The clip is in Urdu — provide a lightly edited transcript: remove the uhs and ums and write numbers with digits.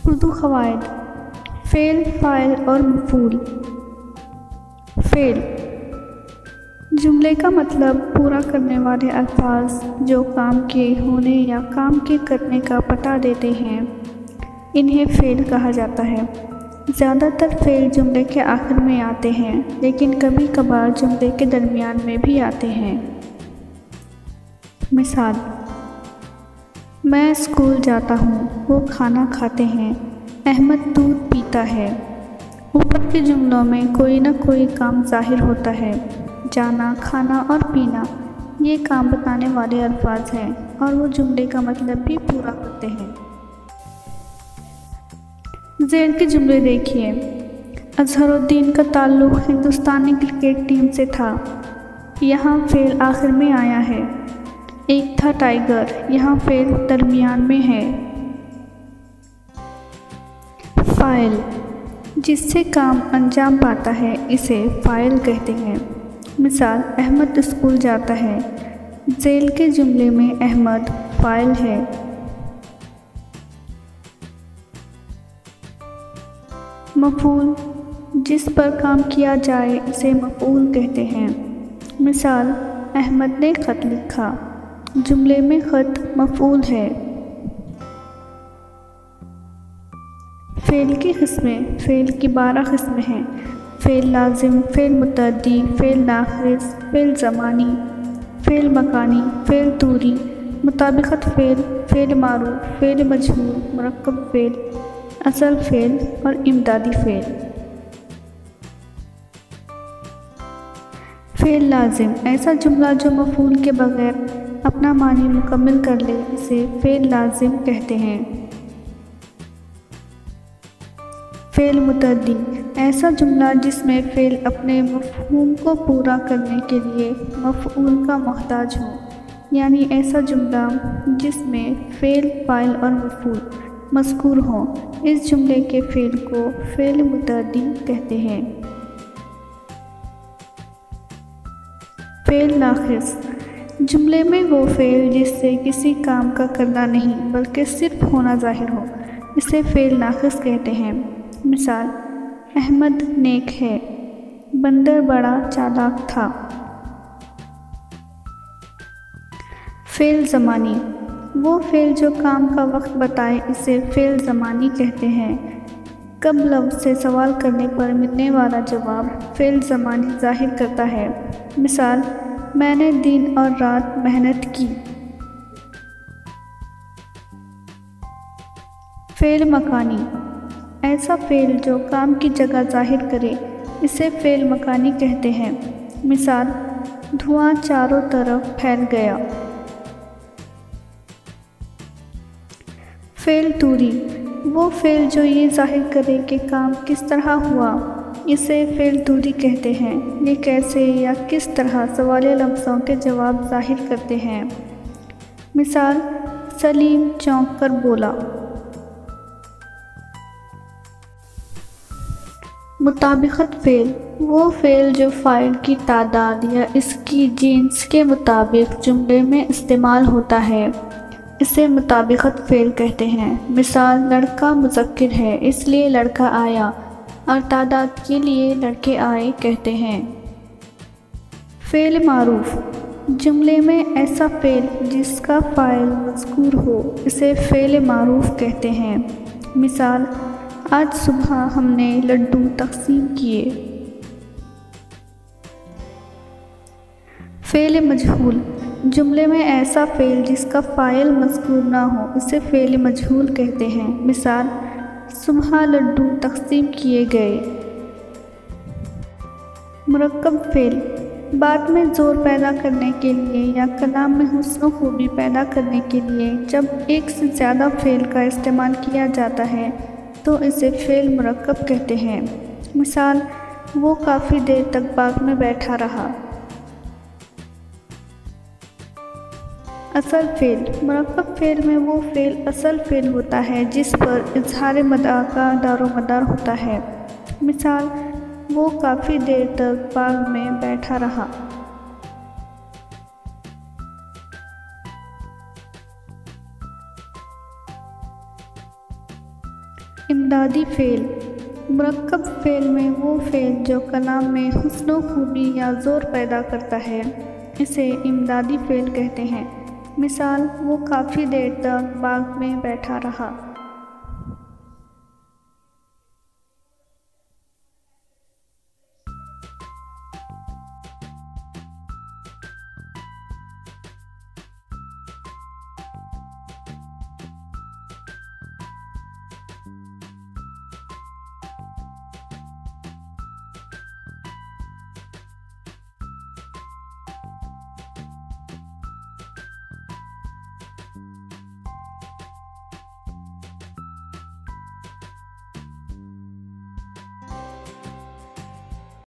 اردو قواعد: فعل، فاعل اور مفعول۔ فعل جملے کا مطلب پورا کرنے والے الفاظ جو کام کے ہونے یا کام کے کرنے کا پتہ دیتے ہیں، انہیں فعل کہا جاتا ہے۔ زیادہ تر فعل جملے کے آخر میں آتے ہیں، لیکن کبھی کبھار جملے کے درمیان میں بھی آتے ہیں۔ مثال: میں اسکول جاتا ہوں، وہ کھانا کھاتے ہیں، احمد دودھ پیتا ہے۔ اوپر کے جملوں میں کوئی نہ کوئی کام ظاہر ہوتا ہے۔ جانا، کھانا اور پینا یہ کام بتانے والے الفاظ ہیں اور وہ جملے کا مطلب بھی پورا کرتے ہیں۔ ذیل کے جملے دیکھیے۔ اظہر الدین کا تعلق ہندوستانی کرکٹ ٹیم سے تھا، یہاں فعل آخر میں آیا ہے۔ ایک تھا ٹائیگر، یہاں فعل درمیان میں ہے۔ فاعل جس سے کام انجام پاتا ہے اسے فاعل کہتے ہیں۔ مثال: احمد اسکول جاتا ہے۔ ذیل کے جملے میں احمد فاعل ہے۔ مفعول جس پر کام کیا جائے اسے مفعول کہتے ہیں۔ مثال: احمد نے خط لکھا۔ جملے میں خط مفعول ہے۔ فعل کی قسمیں: فعل کی 12 قسمیں ہیں۔ فعل لازم، فعل متعدی، فعل ناقص، فعل زمانی، فعل مکانی، فعل طوری، مطابقت فعل، فعل معروف، فعل مجہول، مرکب فعل، اصل فعل اور امدادی فعل۔ فعل لازم ایسا جملہ جو مفعول کے بغیر اپنا معنی مکمل کر لے، اسے فعل لازم کہتے ہیں۔ فعل متعدی ایسا جملہ جس میں فعل اپنے مفہوم کو پورا کرنے کے لیے مفعول کا محتاج ہو، یعنی ایسا جملہ جس میں فعل، فاعل اور مفعول مذکور ہوں، اس جملے کے فعل کو فعل متعدی کہتے ہیں۔ فعل ناقص جملے میں وہ فعل جس سے کسی کام کا کرنا نہیں بلکہ صرف ہونا ظاہر ہو، اسے فعل ناقص کہتے ہیں۔ مثال: احمد نیک ہے، بندر بڑا چالاک تھا۔ فعل زمانی وہ فعل جو کام کا وقت بتائے، اسے فعل زمانی کہتے ہیں۔ کب لفظ سے سوال کرنے پر ملنے والا جواب فعل زمانی ظاہر کرتا ہے۔ مثال: میں نے دن اور رات محنت کی۔ فعل مکانی ایسا فعل جو کام کی جگہ ظاہر کرے، اسے فعل مکانی کہتے ہیں۔ مثال: دھواں چاروں طرف پھیل گیا۔ فعل طوری وہ فعل جو یہ ظاہر کرے کہ کام کس طرح ہوا، اسے فعل طوری کہتے ہیں۔ یہ کیسے یا کس طرح سوالیہ لفظوں کے جواب ظاہر کرتے ہیں۔ مثال: سلیم چونک کر بولا۔ مطابقت فعل وہ فعل جو فاعل کی تعداد یا اس کی جنس کے مطابق جملے میں استعمال ہوتا ہے، اسے مطابقت فعل کہتے ہیں۔ مثال: لڑکا مذکر ہے اس لیے لڑکا آیا، اور تعداد کے لیے لڑکے آئے کہتے ہیں۔ فعل معروف جملے میں ایسا فعل جس کا فاعل مذکور ہو، اسے فعل معروف کہتے ہیں۔ مثال: آج صبح ہم نے لڈو تقسیم کیے۔ فعل مجہول جملے میں ایسا فعل جس کا فاعل مذکور نہ ہو، اسے فعل مجہول کہتے ہیں۔ مثال: صبح لڈو تقسیم کیے گئے۔ مرکب فعل بات میں زور پیدا کرنے کے لیے یا کلام میں حسن و خوبی پیدا کرنے کے لیے جب ایک سے زیادہ فعل کا استعمال کیا جاتا ہے تو اسے فعل مرکب کہتے ہیں۔ مثال: وہ کافی دیر تک باغ میں بیٹھا رہا۔ اصل فعل مرکب فعل میں وہ فعل اصل فعل ہوتا ہے جس پر اظہار مدعا کا دار و مدار ہوتا ہے۔ مثال: وہ کافی دیر تک باغ میں بیٹھا رہا۔ امدادی فعل، مرکب فعل میں وہ فعل جو کلام میں حسن و خوبی یا زور پیدا کرتا ہے اسے امدادی فعل کہتے ہیں۔ مثال، وہ کافی دیر تک باغ میں بیٹھا رہا۔